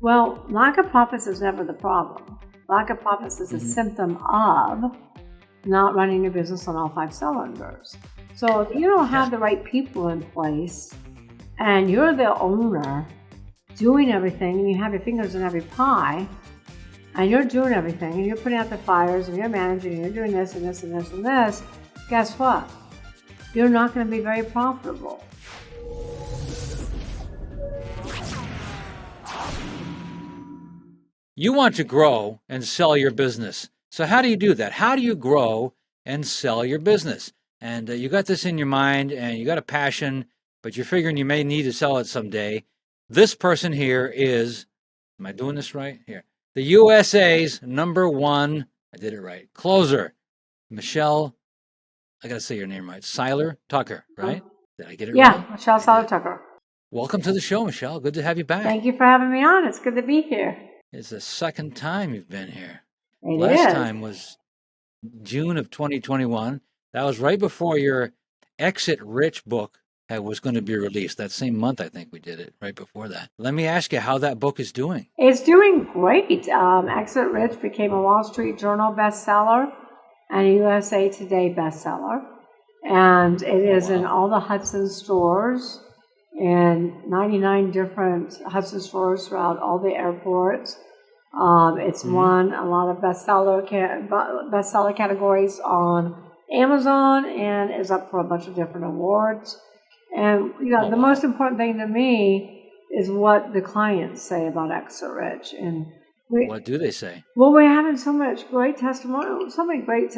Well, lack of profits is never the problem. Lack of profits is a symptom of not running your business on all 5 cylinders. So if you don't have the right people in place and you're the owner doing everything and you have your fingers in every pie and you're doing everything and you're putting out the fires and you're managing and you're doing this and this and this and this, guess what? You're not going to be very profitable. You want to grow and sell your business. So how do you do that? How do you grow and sell your business? And you got this in your mind and you got a passion, but you're figuring you may need to sell it someday. This person here is, am I doing this right? Here. The USA's #1, I did it right, closer, Michelle, I got to say your name right, Seiler Tucker, right? Did I get it right? Yeah, Michelle Seiler Tucker. Welcome to the show, Michelle. Good to have you back. Thank you for having me on. It's good to be here. It's the second time you've been here. It Last is. time was June of 2021. That was right before your Exit Rich book was going to be released. That same month, I think we did it, right before that. Let me ask you how that book is doing. It's doing great. Exit Rich became a Wall Street Journal bestseller and a USA Today bestseller. And it is in all the Hudson stores and 99 different Hudson stores throughout all the airports. It's won a lot of bestseller categories on Amazon and is up for a bunch of different awards. And the most important thing to me is what the clients say about Exit Rich. And what do they say? Well, we're having so much great testimonials, so many great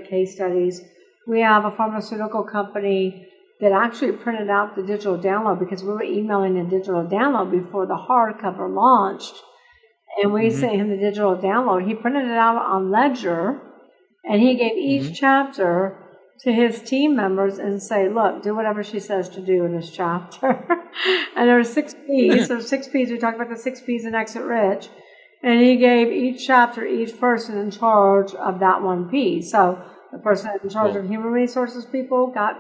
case studies. We have a pharmaceutical company that actually printed out the digital download because we were emailing the digital download before the hardcover launched. And we sent him the digital download. He printed it out on Ledger, and he gave each chapter to his team members and say, look, do whatever she says to do in this chapter. And there were 6 P's. There's 6 P's. We talked about the 6 P's in Exit Rich. And he gave each chapter, each person in charge of that 1 P. So the person in charge of human resources people got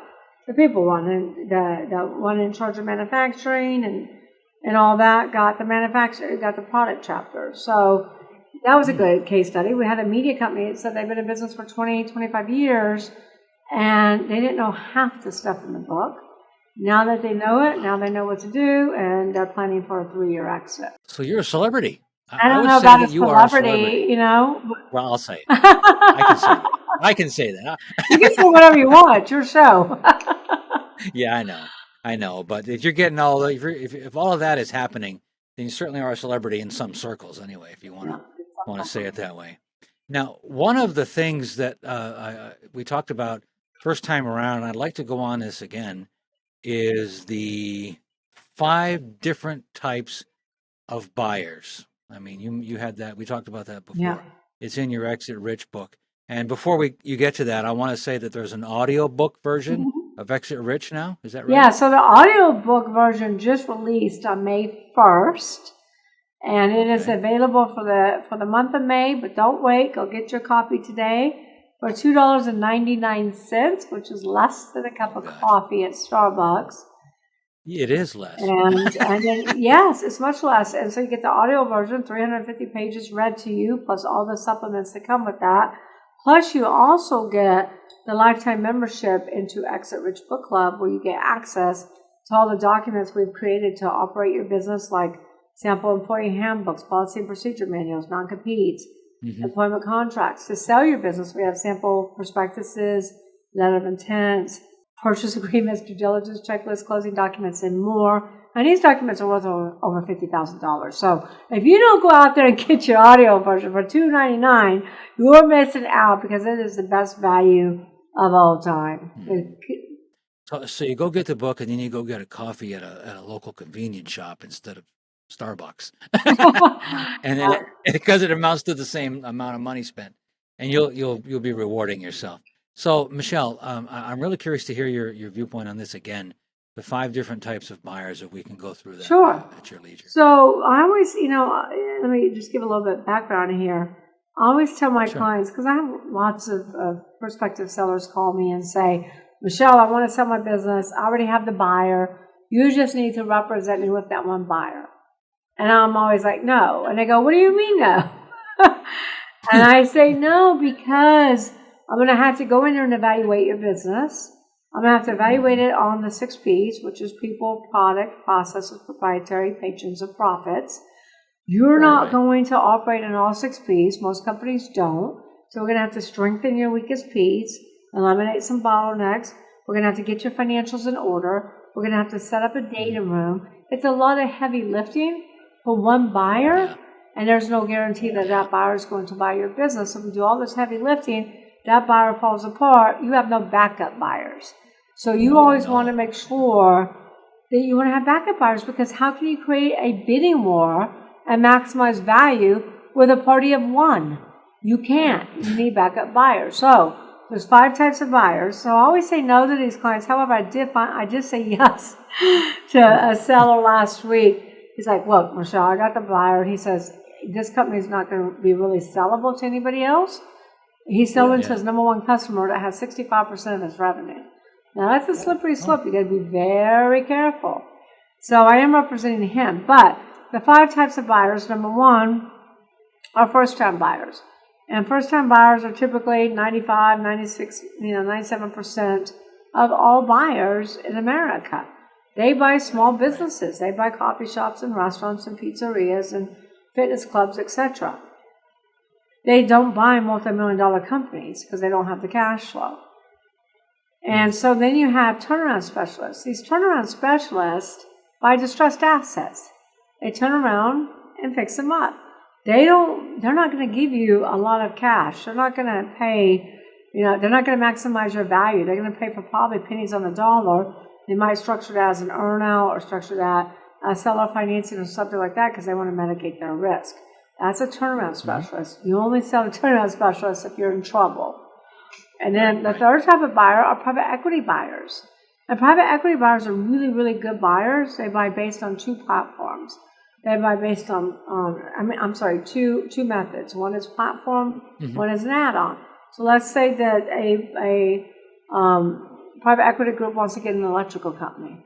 the people one, and the one in charge of manufacturing and all that got the product chapter. So that was a good case study. We had a media company that said they've been in business for 25 years, and they didn't know half the stuff in the book. Now that they know it, now they know what to do, and they're planning for a 3-year exit. So you're a celebrity. I don't know about a celebrity, Well, I'll say it. I can say that. You can say whatever you want. It's your show. Yeah, I know. But if you're getting if all of that is happening, then you certainly are a celebrity in some circles, anyway. If you want to say it that way. Now, one of the things that we talked about first time around, and I'd like to go on this again, is the 5 different types of buyers. I mean, you had that. We talked about that before. Yeah. It's in your Exit Rich book. And before you get to that, I want to say that there's an audiobook version of Exit Rich now. Is that right? Yeah, so the audiobook version just released on May 1st. And it is available for the month of May, but don't wait. Go get your copy today for $2.99, which is less than a cup of coffee at Starbucks. It is less. And then, yes, it's much less. And so you get the audio version, 350 pages read to you, plus all the supplements that come with that. Plus you also get the lifetime membership into Exit Rich Book Club, where you get access to all the documents we've created to operate your business, like sample employee handbooks, policy and procedure manuals, non-competes, employment contracts. To sell your business, we have sample prospectuses, letter of intent, purchase agreements, due diligence checklists, closing documents, and more. And these documents are worth over $50,000. So if you don't go out there and get your audio version for $2.99, you're missing out, because it is the best value of all time. So you go get the book, and then you go get a coffee at a local convenience shop instead of Starbucks, and because it amounts to the same amount of money spent, and you'll be rewarding yourself. So Michelle, I'm really curious to hear your viewpoint on this again. The 5 different types of buyers, if we can go through that at your leisure. So I always, let me just give a little bit of background here. I always tell my clients, because I have lots of prospective sellers call me and say, Michelle, I want to sell my business. I already have the buyer. You just need to represent me with that one buyer. And I'm always like, no. And they go, what do you mean no? And I say no because I'm going to have to go in there and evaluate your business. I'm going to have to evaluate it on the 6 Ps, which is people, product, processes, proprietary, patrons, and profits. You're not going to operate in all 6 Ps. Most companies don't. So we're going to have to strengthen your weakest Ps, eliminate some bottlenecks. We're going to have to get your financials in order. We're going to have to set up a data room. It's a lot of heavy lifting for one buyer, and there's no guarantee that that buyer is going to buy your business. If we do all this heavy lifting, that buyer falls apart, you have no backup buyers. So you always want to make sure that you want to have backup buyers, because how can you create a bidding war and maximize value with a party of one? You can't. You need backup buyers. So there's 5 types of buyers. So I always say no to these clients. However, I did say yes to a seller last week. He's like, look, Michelle, I got the buyer. He says, this company is not going to be really sellable to anybody else. He's selling to his number 1 customer that has 65% of his revenue. Now, that's a slippery slope. You got to be very careful. So I am representing him. But the 5 types of buyers, number 1, are first-time buyers. And first-time buyers are typically 95, 96, 97% of all buyers in America. They buy small businesses. They buy coffee shops and restaurants and pizzerias and fitness clubs, etc. They don't buy multi-million-dollar companies because they don't have the cash flow. And so then you have turnaround specialists. These turnaround specialists buy distressed assets. They turn around and fix them up. They're not going to give you a lot of cash. They're not going to pay, they're not going to maximize your value. They're going to pay for probably pennies on the dollar. They might structure that as an earnout or structure that as seller financing or something like that because they want to mitigate their risk. That's a turnaround specialist. You only sell a turnaround specialist if you're in trouble. And then the third type of buyer are private equity buyers. And private equity buyers are really, really good buyers. They buy based on 2 platforms. They buy based on, two methods. One is platform, one is an add-on. So let's say that a private equity group wants to get an electrical company.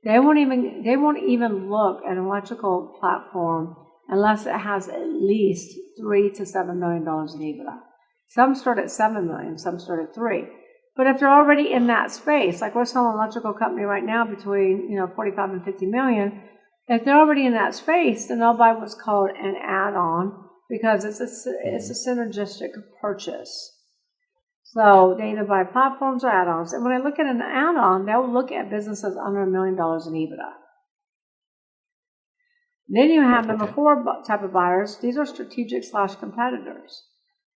They won't even look at an electrical platform unless it has at least $3 to $7 million in EBITDA. Some start at 7 million, some start at 3. But if they're already in that space, like we're selling an electrical company right now between 45 and 50 million, if they're already in that space, then they'll buy what's called an add-on because it's a synergistic purchase. So they either buy platforms or add-ons. And when I look at an add-on, they'll look at businesses under $1 million in EBITDA. Then you have number 4 type of buyers. These are strategic/competitors.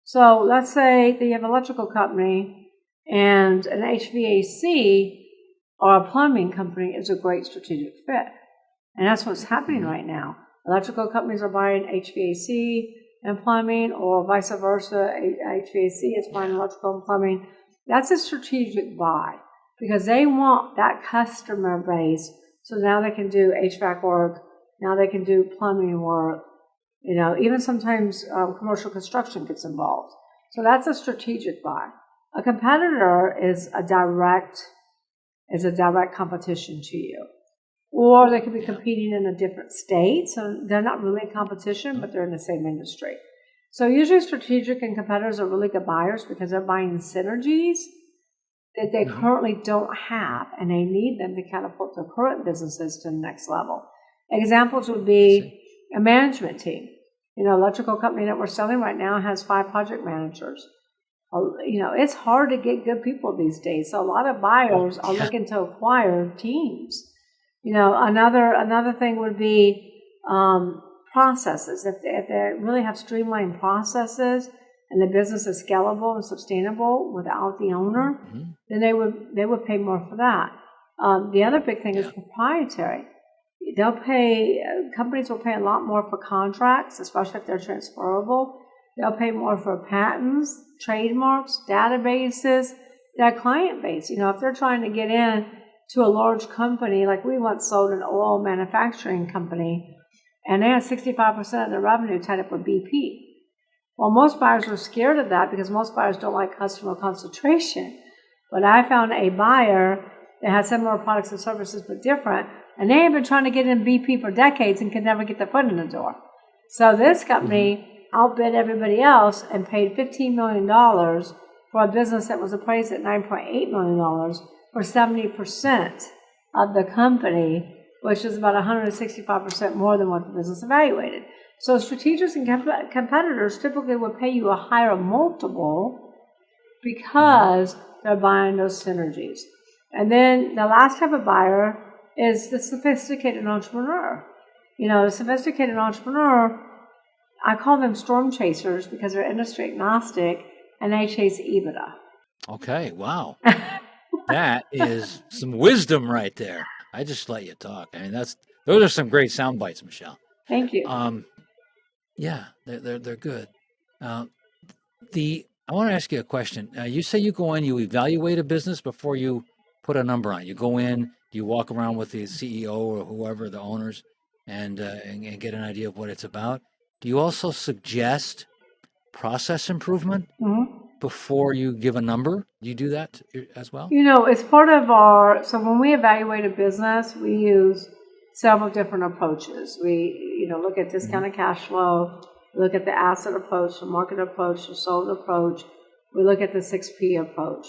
So let's say that you have an electrical company and an HVAC or a plumbing company is a great strategic fit. And that's what's happening right now. Electrical companies are buying HVAC and plumbing, or vice versa. HVAC is buying electrical and plumbing. That's a strategic buy because they want that customer base. So now they can do HVAC work. Now they can do plumbing work. Even sometimes commercial construction gets involved. So that's a strategic buy. A competitor is a direct competition to you. Or they could be competing in a different state. So they're not really in competition, but they're in the same industry. So usually strategic and competitors are really good buyers because they're buying synergies that they currently don't have, and they need them to catapult their current businesses to the next level. Examples would be a management team. Electrical company that we're selling right now has 5 project managers. It's hard to get good people these days. So a lot of buyers are looking to acquire teams. Another thing would be processes. If they really have streamlined processes and the business is scalable and sustainable without the owner, then they would pay more for that. The other big thing is proprietary. Companies will pay a lot more for contracts, especially if they're transferable. They'll pay more for patents, trademarks, databases, their client base. If they're trying to get in to a large company, like we once sold an oil manufacturing company, and they had 65% of their revenue tied up with BP. Well, most buyers were scared of that because most buyers don't like customer concentration. But I found a buyer that had similar products and services but different, and they had been trying to get in BP for decades and could never get their foot in the door. So this company outbid everybody else and paid $15 million for a business that was appraised at $9.8 million for 70% of the company, which is about 165% more than what the business evaluated. So strategics and competitors typically will pay you a higher multiple because they're buying those synergies. And then the last type of buyer is the sophisticated entrepreneur. The sophisticated entrepreneur, I call them storm chasers because they're industry agnostic and they chase EBITDA. Okay, wow. That is some wisdom right there. I just let you talk. I mean, those are some great sound bites, Michelle. Thank you. Yeah, they're good. I want to ask you a question. You say you go in, you evaluate a business before you put a number on it. You go in, you walk around with the CEO or whoever, the owners, and get an idea of what it's about. Do you also suggest process improvement before you give a number? Do you do that as well? It's part of so when we evaluate a business, we use several different approaches. We, look at discounted cash flow, we look at the asset approach, the market approach, the sold approach, we look at the 6P approach.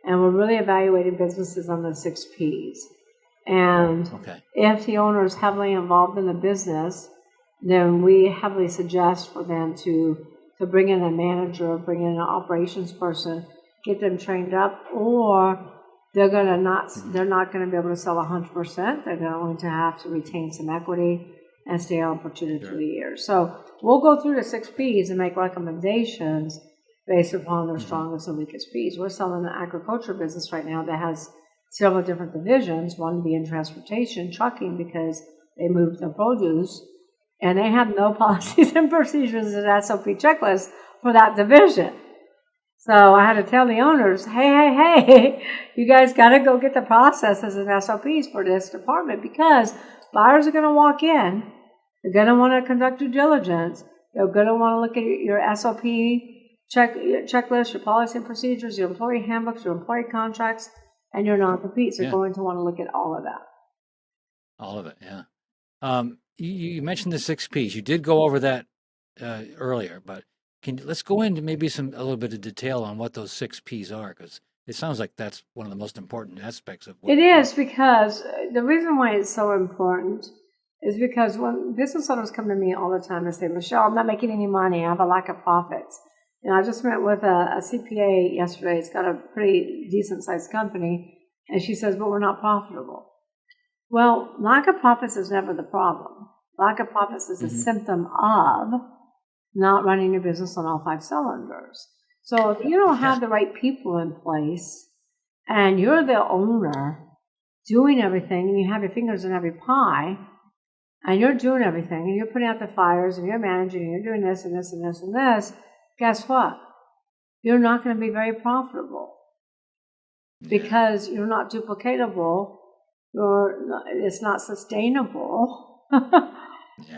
And we're really evaluating businesses on the 6 Ps. And if the owner is heavily involved in the business, then we heavily suggest for them to bring in a manager, bring in an operations person, get them trained up, or they're not going to be able to sell 100%. They're going to have to retain some equity and stay on for 2 to 3 years. So we'll go through the 6 Ps and make recommendations based upon their strongest and weakest Ps. We're selling an agriculture business right now that has several different divisions, one being transportation, trucking, because they move their produce, and they have no policies and procedures and SOP checklists for that division. So I had to tell the owners, hey, you guys got to go get the processes and SOPs for this department, because buyers are going to walk in, they're going to want to conduct due diligence, they're going to want to look at your SOP checklist, your policy and procedures, your employee handbooks, your employee contracts, and your non-competes. They're going to want to look at all of that. All of it, yeah. You mentioned the 6 Ps. You did go over that earlier, but let's go into maybe a little bit of detail on what those 6 Ps are, because it sounds like that's one of the most important aspects of what it is, because the reason why it's so important is because when business owners come to me all the time and say, Michelle, I'm not making any money, I have a lack of profits. I just met with a CPA yesterday. It's got a pretty decent-sized company, and she says, but we're not profitable. Well, lack of profits is never the problem. Lack of profits is a symptom of not running your business on all 5 cylinders. So if you don't have the right people in place, and you're the owner doing everything, and you have your fingers in every pie, and you're doing everything, and you're putting out the fires, and you're managing, and you're doing this and this and this and this, guess what? You're not going to be very profitable because you're not duplicatable. It's not sustainable,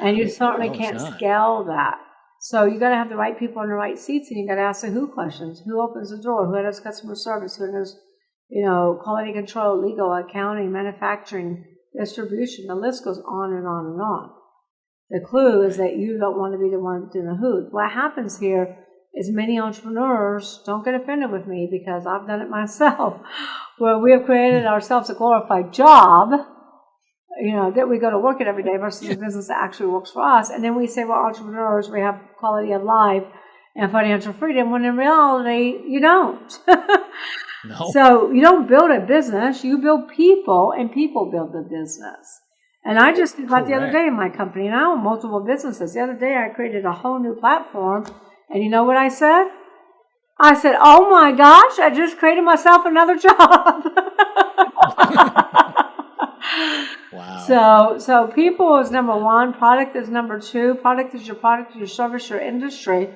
and you certainly can't scale that. So you got to have the right people in the right seats, and you got to ask the who questions: who opens the door, who does customer service, who does quality control, legal, accounting, manufacturing, distribution. The list goes on and on and on. The clue is that you don't want to be the one doing the who. What happens here is many entrepreneurs, don't get offended with me because I've done it myself, where we have created ourselves a glorified job, that we go to work at every day versus a business that actually works for us. And then we say we're entrepreneurs, we have quality of life and financial freedom, when in reality, you don't. No. So you don't build a business, you build people, and people build the business. And I just did that the other day in my company, and I own multiple businesses. The other day I created a whole new platform, and you know what I said? I said, oh my gosh, I just created myself another job. Wow. So people is number one, product is number two, product is your service, your industry.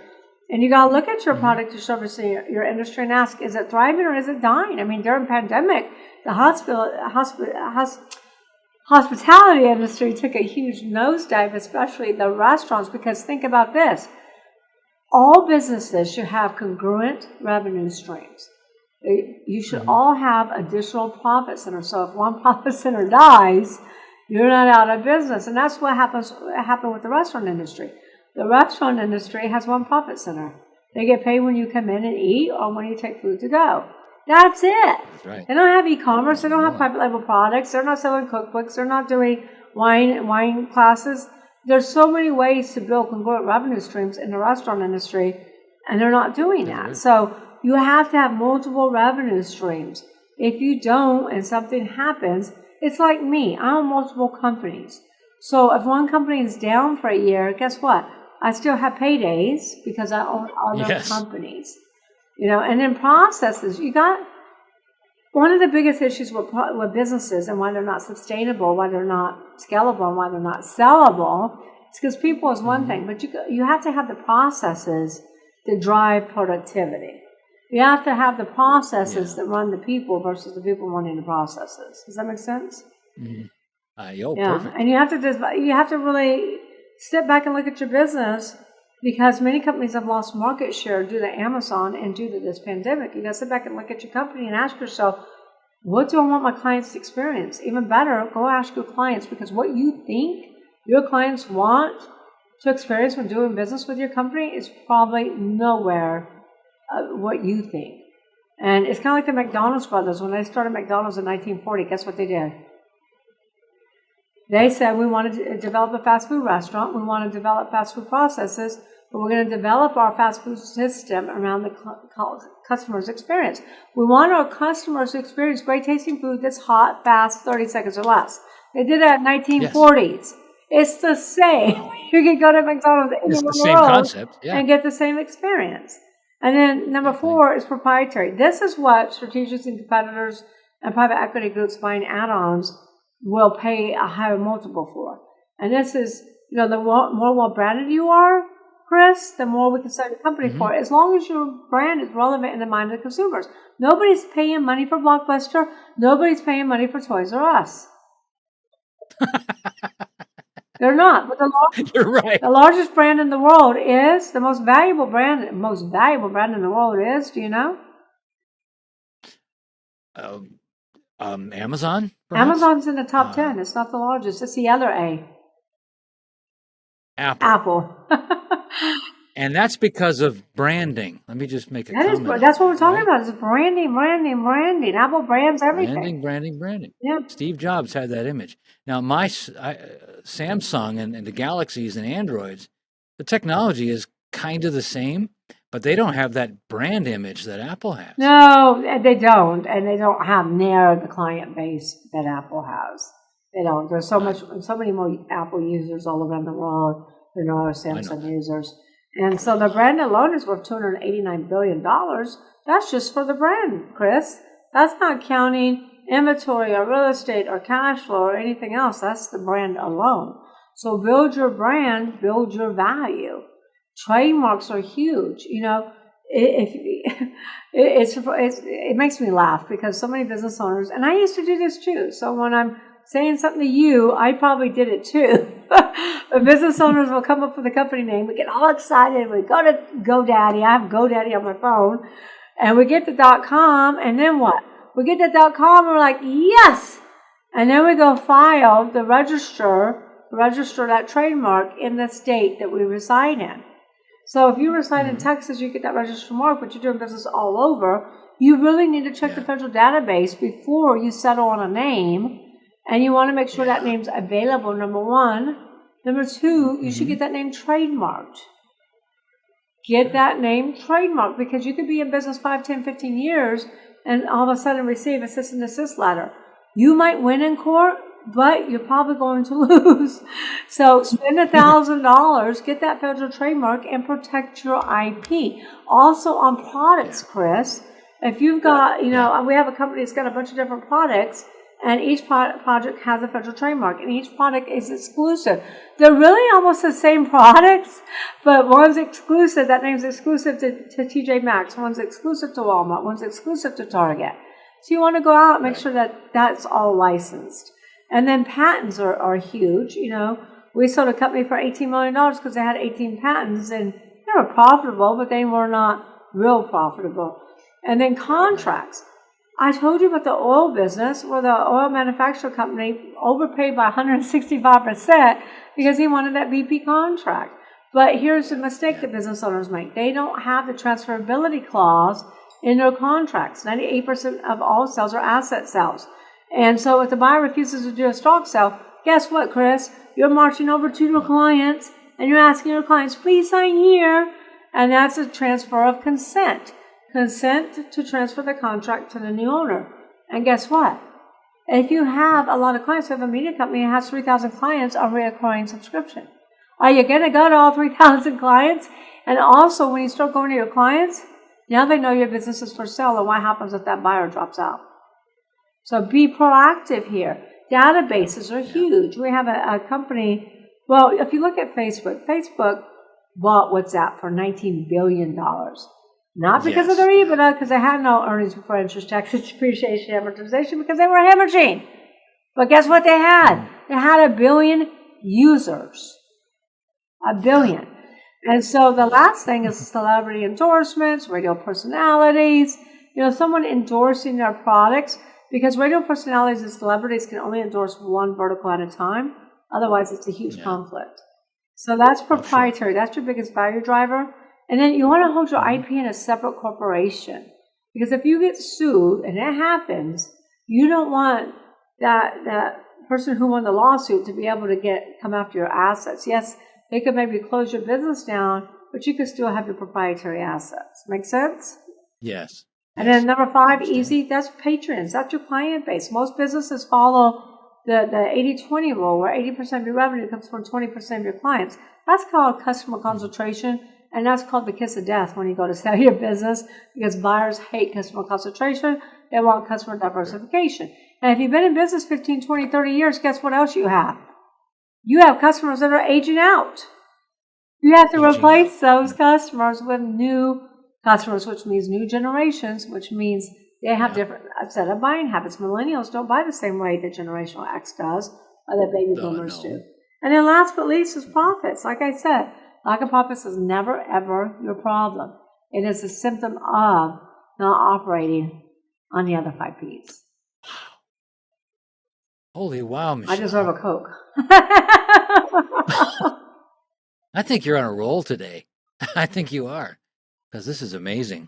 And you got to look at your product, your service, and your industry and ask, is it thriving or is it dying? I mean, during pandemic, the hospitality industry took a huge nosedive, especially the restaurants, because think about this. All businesses should have congruent revenue streams. You should all have additional profit centers. So if one profit center dies, you're not out of business. And that's what happened with the restaurant industry. The restaurant industry has one profit center. They get paid when you come in and eat or when you take food to go. That's it. That's right. They don't have e-commerce. They don't have private label products. They're not selling cookbooks. They're not doing wine classes. There's so many ways to build congruent revenue streams in the restaurant industry, and they're not doing that. So you have to have multiple revenue streams. If you don't and something happens, it's like me. I own multiple companies. So if one company is down for a year, guess what? I still have paydays because I own other companies. And then processes. One of the biggest issues with businesses and why they're not sustainable, why they're not scalable, and why they're not sellable, is because people is one thing, but you have to have the processes that drive productivity. You have to have the processes that run the people versus the people running the processes. Does that make sense? Perfect. And you have to really step back and look at your business, because many companies have lost market share due to Amazon and due to this pandemic. You got to sit back and look at your company and ask yourself, what do I want my clients to experience? Even better, go ask your clients, because what you think your clients want to experience when doing business with your company is probably nowhere what you think. And it's kind of like the McDonald's brothers. When they started McDonald's in 1940, guess what they did? They said, we want to develop a fast food restaurant. We want to develop fast food processes, but we're going to develop our fast food system around the customer's experience. We want our customers to experience great tasting food that's hot, fast, 30 seconds or less. They did that in 1940s. It's the same. You can go to McDonald's anywhere in the world concept. And get the same experience. And then number 4 is proprietary. This is what strategics and competitors and private equity groups buying add-ons will pay a higher multiple for. And this is, the more well-branded you are, Chris, the more we can start a company for, as long as your brand is relevant in the mind of the consumers. Nobody's paying money for Blockbuster. Nobody's paying money for Toys R Us. They're not. But you're right. The largest brand in the world is, the most valuable brand in the world is, do you know? Amazon? Perhaps? Amazon's in the top 10. It's not the largest. It's the other A. Apple. And that's because of branding. Let me just make a comment. That's what we're talking about. Is branding. Apple brands everything. Branding. Yeah. Steve Jobs had that image. Now, Samsung and the Galaxies and Androids, the technology is kind of the same, but they don't have that brand image that Apple has. No, they don't. And they don't have near the client base that Apple has. They don't. There's so many more Apple users all around the world than there are Samsung users. And so the brand alone is worth $289 billion. That's just for the brand, Chris. That's not counting inventory or real estate or cash flow or anything else. That's the brand alone. So build your brand, build your value. Trademarks are huge. It makes me laugh because so many business owners, and I used to do this too. So when I'm saying something to you, I probably did it too. But business owners will come up with a company name. We get all excited. We go to GoDaddy. I have GoDaddy on my phone. And we get the .com. And then what? We get the .com and we're like, yes. And then we go file the register that trademark in the state that we reside in. So if you reside in Texas, you get that registered mark, but you're doing business all over. You really need to check the federal database before you settle on a name. And you want to make sure that name's available, number 1. Number 2, you should get that name trademarked. Get that name trademarked, because you could be in business 5, 10, 15 years and all of a sudden receive a cease and desist letter. You might win in court, but you're probably going to lose. So spend $1,000, get that federal trademark, and protect your IP. Also on products, Chris, if you've got, we have a company that's got a bunch of different products, and each project has a federal trademark, and each product is exclusive. They're really almost the same products, but one's exclusive. That name's exclusive to TJ Maxx. One's exclusive to Walmart. One's exclusive to Target. So you want to go out and make sure that that's all licensed. And then patents are huge. We sold a company for $18 million because they had 18 patents, and they were profitable, but they were not real profitable. And then contracts. I told you about the oil business where the oil manufacturer company overpaid by 165% because he wanted that BP contract. But here's the mistake that business owners make. They don't have the transferability clause in their contracts. 98% of all sales are asset sales. And so if the buyer refuses to do a stock sale, guess what, Chris? You're marching over to your clients and you're asking your clients, please sign here. And that's a transfer of consent. Consent to transfer the contract to the new owner. And guess what? If you have a lot of clients, you have a media company that has 3,000 clients on recurring subscription. Are you going to go to all 3,000 clients? And also, when you start going to your clients, now they know your business is for sale, and what happens if that buyer drops out? So be proactive here. Databases are huge. We have a company, well, if you look at Facebook, Facebook bought WhatsApp for $19 billion. Not because of their EBITDA, because they had no earnings before interest, taxes, depreciation, amortization, because they were hemorrhaging. But guess what they had? They had 1 billion users. 1 billion. And so the last thing is celebrity endorsements, radio personalities, someone endorsing their products, because radio personalities and celebrities can only endorse one vertical at a time. Otherwise, it's a huge conflict. So that's proprietary. That's your biggest value driver. And then you want to hold your IP in a separate corporation. Because if you get sued, and it happens, you don't want that person who won the lawsuit to be able to come after your assets. Yes, they could maybe close your business down, but you could still have your proprietary assets. Make sense? Yes. And then number 5, easy, that's patrons. That's your client base. Most businesses follow the 80-20 rule, where 80% of your revenue comes from 20% of your clients. That's called customer concentration, and that's called the kiss of death when you go to sell your business, because buyers hate customer concentration. They want customer diversification. And if you've been in business 15, 20, 30 years, guess what else you have? You have customers that are aging out. You have to replace those customers with new customers, which means new generations, which means they have different set of buying habits. Millennials don't buy the same way that generational X does, or that baby boomers do. And then last but least is profits. Like I said, lack of profits is never, ever your problem. It is a symptom of not operating on the other 5 Ps. Holy wow, Michelle. I deserve a Coke. I think you're on a roll today. I think you are, because this is amazing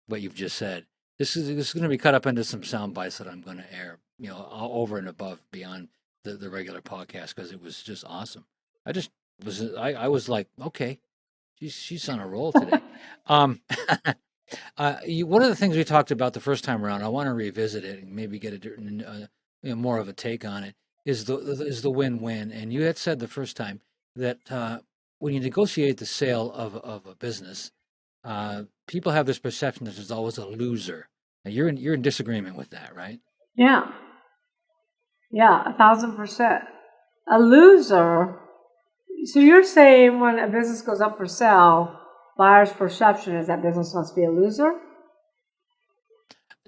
what you've just said. This is going to be cut up into some sound bites that I'm going to air, over and above beyond the regular podcast, because it was just awesome. I was like, okay, she's on a roll today. One of the things we talked about the first time around, I want to revisit it and maybe get more of a take on it, is the win-win. And you had said the first time that when you negotiate the sale of a business, people have this perception that there's always a loser. Now you're in disagreement with that, right? Yeah, 1,000%. A loser. So you're saying when a business goes up for sale, buyer's perception is that business must be a loser?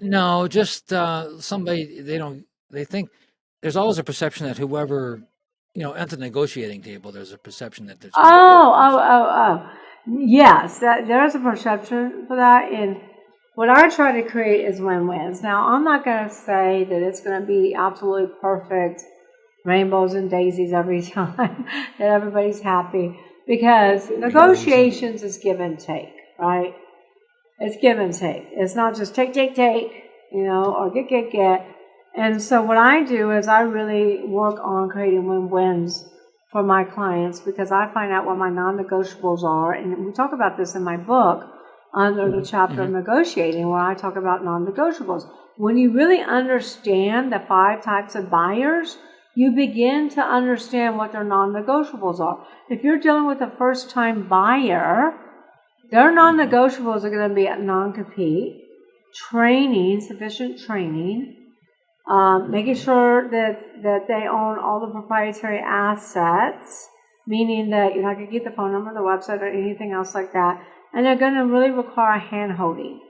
No, just somebody they think there's always a perception that whoever at the negotiating table, there's a perception that there's yes, there is a perception for that. And what I try to create is win-wins. Now, I'm not going to say that it's going to be absolutely perfect, rainbows and daisies every time, that everybody's happy, because negotiations is give and take, right? It's give and take. It's not just take, or get. And so what I do is I really work on creating win-wins for my clients, because I find out what my non-negotiables are. And we talk about this in my book under the chapter of negotiating, where I talk about non-negotiables. When you really understand the 5 types of buyers, you begin to understand what their non-negotiables are. If you're dealing with a first-time buyer, their non-negotiables are going to be a non-compete, training, sufficient training, making sure that they own all the proprietary assets, meaning that you're not going to get the phone number, the website, or anything else like that. And they're going to really require hand-holding,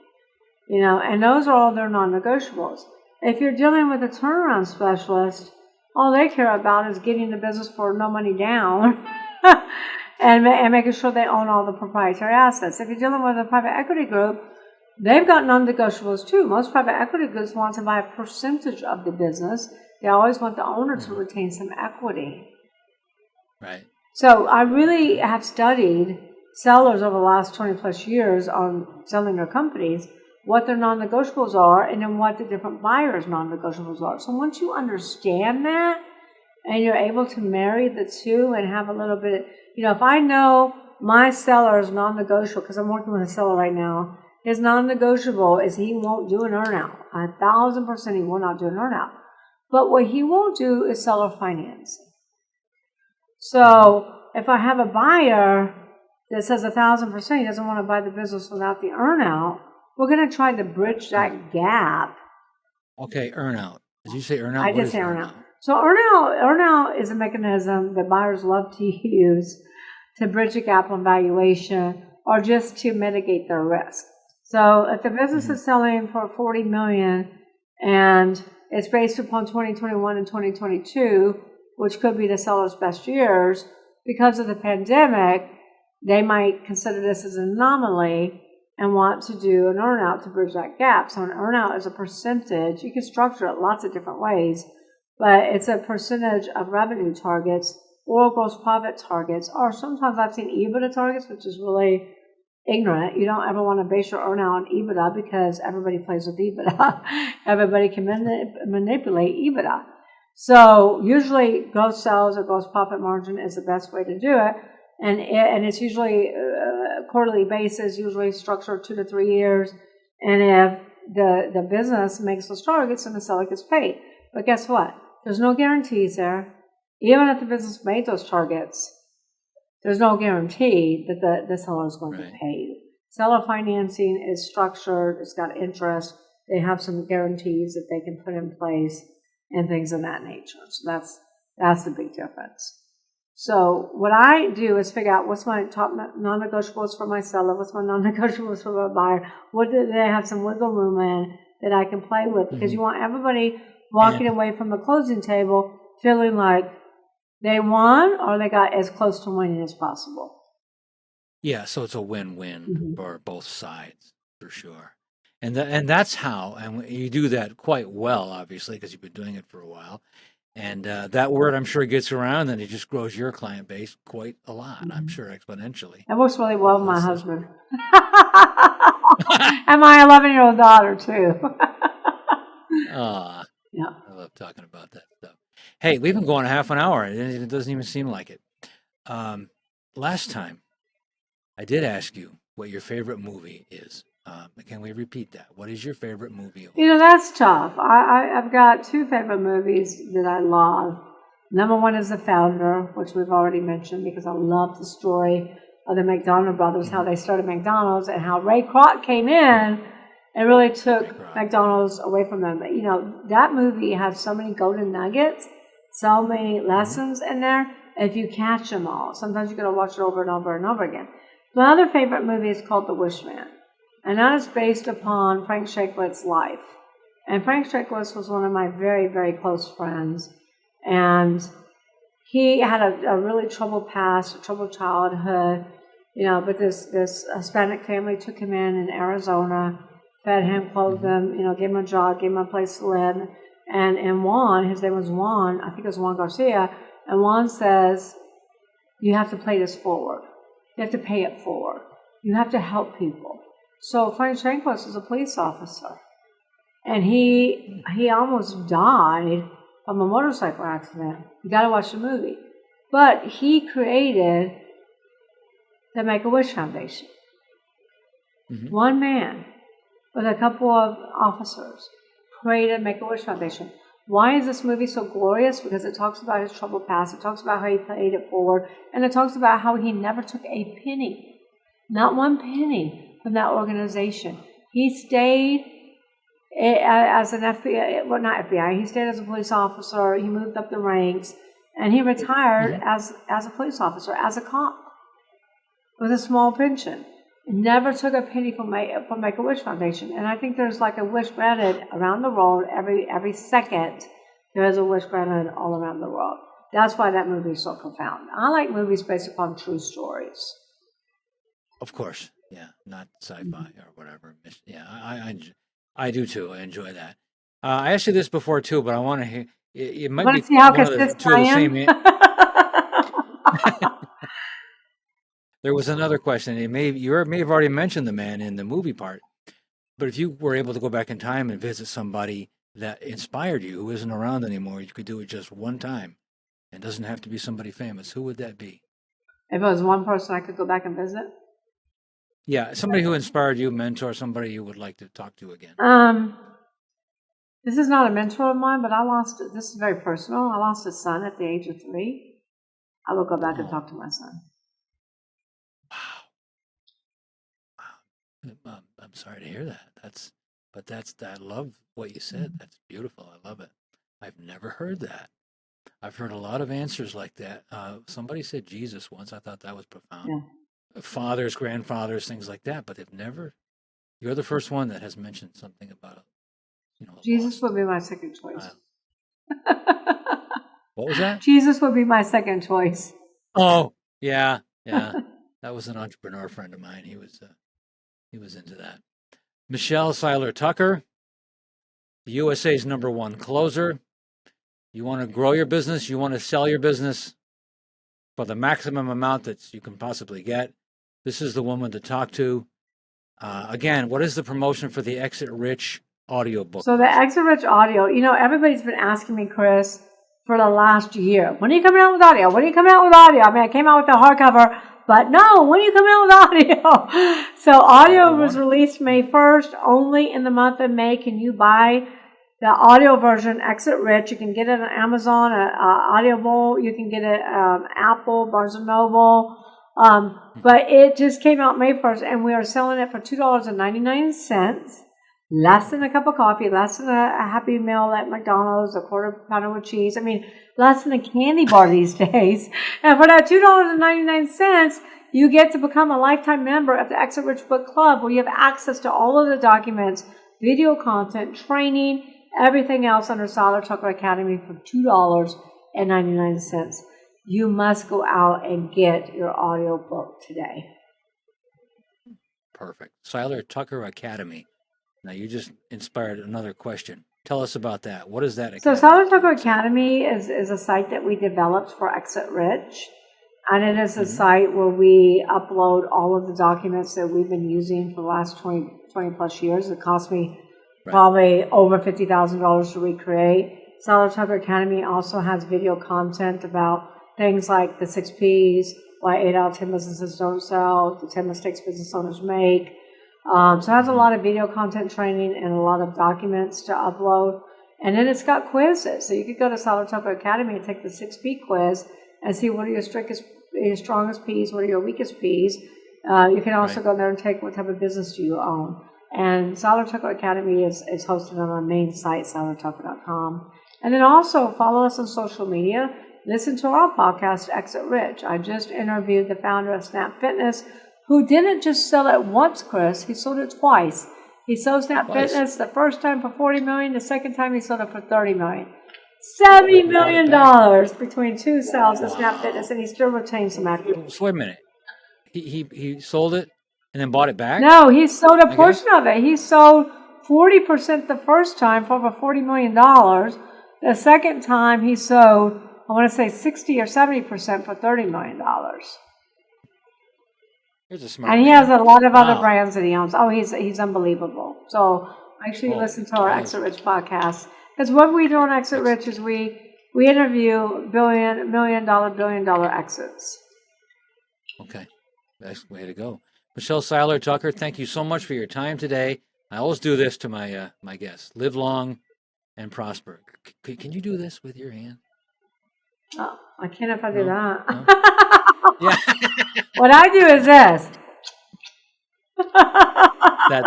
and those are all their non-negotiables. If you're dealing with a turnaround specialist, all they care about is getting the business for no money down and making sure they own all the proprietary assets. If you're dealing with a private equity group, they've got non-negotiables too. Most private equity groups want to buy a percentage of the business. They always want the owner to retain some equity. Right. So I really have studied sellers over the last 20 plus years on selling their companies, what their non-negotiables are, and then what the different buyers' non-negotiables are. So once you understand that, and you're able to marry the two and have a little bit, if I know my seller is non-negotiable, because I'm working with a seller right now, his non-negotiable is he won't do an earnout. 1,000% he will not do an earnout. But what he won't do is seller financing. So if I have a buyer that says 1,000% he doesn't want to buy the business without the earnout, we're going to try to bridge that gap. Okay, earnout. Did you say earnout? I did say earnout. So earnout is a mechanism that buyers love to use to bridge the gap on valuation or just to mitigate their risk. So if the business is selling for $40 million and it's based upon 2021 and 2022, which could be the seller's best years, because of the pandemic, they might consider this as an anomaly and want to do an earnout to bridge that gap. So an earnout is a percentage. You can structure it lots of different ways, but it's a percentage of revenue targets or gross profit targets, or sometimes I've seen EBITDA targets, which is really ignorant. You don't ever want to base your earnout on EBITDA because everybody plays with EBITDA. Everybody can manipulate EBITDA. So usually gross sales or gross profit margin is the best way to do it. And it's usually a quarterly basis, usually structured 2 to 3 years. And if the business makes those targets, then the seller gets paid. But guess what? There's no guarantees there. Even if the business made those targets, there's no guarantee that the seller is going to get paid. Seller financing is structured. It's got interest. They have some guarantees that they can put in place and things of that nature. So that's the big difference. So what I do is figure out what's my top non-negotiables for my seller, what's my non-negotiables for my buyer, what do they have some wiggle room in that I can play with, because you want everybody walking away from the closing table feeling like they won or they got as close to winning as possible. Yeah, so it's a win-win for both sides, for sure. And that's how, and you do that quite well, obviously, because you've been doing it for a while. And that word, I'm sure, gets around, and it just grows your client base quite a lot, I'm sure, exponentially. It works really well with my husband. And my 11-year-old daughter, too. Yeah. I love talking about that stuff. Hey, we've been going half an hour. It doesn't even seem like it. Last time, I did ask you what your favorite movie is. Can we repeat that? What is your favorite movie? That's tough. I've got 2 favorite movies that I love. Number 1 is The Founder, which we've already mentioned, because I love the story of the McDonald brothers, how they started McDonald's, and how Ray Kroc came in and really took McDonald's away from them. But, that movie has so many golden nuggets, so many lessons in there, if you catch them all. Sometimes you got to watch it over and over and over again. My other favorite movie is called The Wishman. And that is based upon Frank Shakelet's life. And Frank Shakelet was one of my very, very close friends. And he had a really troubled past, a troubled childhood. But this Hispanic family took him in Arizona, fed him, clothed him, gave him a job, gave him a place to live. And Juan, his name was Juan, I think it was Juan Garcia, and Juan says, you have to play this forward. You have to pay it forward. You have to help people. So Frank Shakelet is a police officer, and he almost died from a motorcycle accident. You got to watch the movie. But he created the Make-A-Wish Foundation. One man with a couple of officers created Make-A-Wish Foundation. Why is this movie so glorious? Because it talks about his troubled past. It talks about how he paid it forward, and it talks about how he never took a penny, not one penny, from that organization. He stayed as an FBI, well, not FBI, he stayed as a police officer, he moved up the ranks, and he retired as a police officer, as a cop, with a small pension. Never took a penny from Make-A-Wish Foundation. And I think there's like a wish granted around the world. Every second, there is a wish granted all around the world. That's why that movie is so profound. I like movies based upon true stories. Of course. Yeah, not sci-fi or whatever. Yeah, I do too. I enjoy that. I asked you this before too, but I want to hear. It might Want be to see how one of the consistent two of I the same. am? There was another question. You may have already mentioned the man in the movie part, but if you were able to go back in time and visit somebody that inspired you, who isn't around anymore, you could do it just one time, and doesn't have to be somebody famous. Who would that be? If it was one person I could go back and visit. Yeah, somebody who inspired you, mentor, somebody you would like to talk to again. This is not a mentor of mine, but this is very personal. I lost a son at the age of 3. I will go back and talk to my son. Wow. I'm sorry to hear that. I love what you said. That's beautiful. I love it. I've never heard that. I've heard a lot of answers like that. Somebody said Jesus once. I thought that was profound. Yeah. Fathers, grandfathers, things like that, but you're the first one that has mentioned something about Jesus would be my second choice. What was that? Jesus would be my second choice. Oh, yeah. That was an entrepreneur friend of mine. He was into that. Michelle Seiler Tucker, the USA's #1 closer. You want to grow your business, you want to sell your business for the maximum amount that you can possibly get. This is the woman to talk to. Again, what is the promotion for the Exit Rich audiobook? So the Exit Rich audio, everybody's been asking me, Chris, for the last year, when are you coming out with audio? When are you coming out with audio? I mean, I came out with the hardcover, but no, when are you coming out with audio? So audio was released May 1st, only in the month of May. Can you buy the audio version, Exit Rich? You can get it on Amazon, Audiobook. You can get it Apple, Barnes & Noble. But it just came out May 1st, and we are selling it for $2.99. Less than a cup of coffee, less than a Happy Meal at McDonald's, a quarter pounder with cheese. I mean, less than a candy bar these days. And for that $2.99, you get to become a lifetime member of the Exit Rich Book Club, where you have access to all of the documents, video content, training, everything else under Seiler Tucker Academy for $2.99. You must go out and get your audiobook today. Perfect. Seiler Tucker Academy. Now, you just inspired another question. Tell us about that. What is that academy? So Seiler Tucker Academy is a site that we developed for Exit Rich. And it is a site where we upload all of the documents that we've been using for the last 20 plus years. It cost me probably over $50,000 to recreate. Seiler Tucker Academy also has video content about things like the 6 Ps, why 8 out of 10 businesses don't sell, the 10 mistakes business owners make. So it has a lot of video content training and a lot of documents to upload. And then it's got quizzes. So you could go to Seiler Tucker Academy and take the 6P quiz and see what are your strongest Ps, what are your weakest Ps. You can also go there and take what type of business do you own. And Seiler Tucker Academy is hosted on our main site, seilertucker.com. And then also follow us on social media. Listen to our podcast, Exit Rich. I just interviewed the founder of Snap Fitness, who didn't just sell it once, Chris. He sold it twice. He sold Snap Fitness the first time for $40 million. The second time he sold it for $30 million. $70 million between 2 sales of Snap Fitness, and he still retains some equity. So wait a minute. He sold it and then bought it back? No, he sold a portion of it. He sold 40% the first time for over $40 million. The second time he sold, I want to say 60 or 70% for $30 million. Here's a smart and he man. has a lot of other brands that he owns. Oh, he's unbelievable. So make sure you listen to our Exit Rich podcast. Because what we do on Exit Rich is we interview million dollar exits. Okay. That's the way to go. Michelle Seiler Tucker, thank you so much for your time today. I always do this to my my guests. Live long and prosper. Can you do this with your hand? Oh, I can't if I do that. No? Yeah. What I do is this.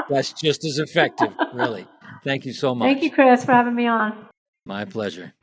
That's just as effective, really. Thank you so much. Thank you, Chris, for having me on. My pleasure.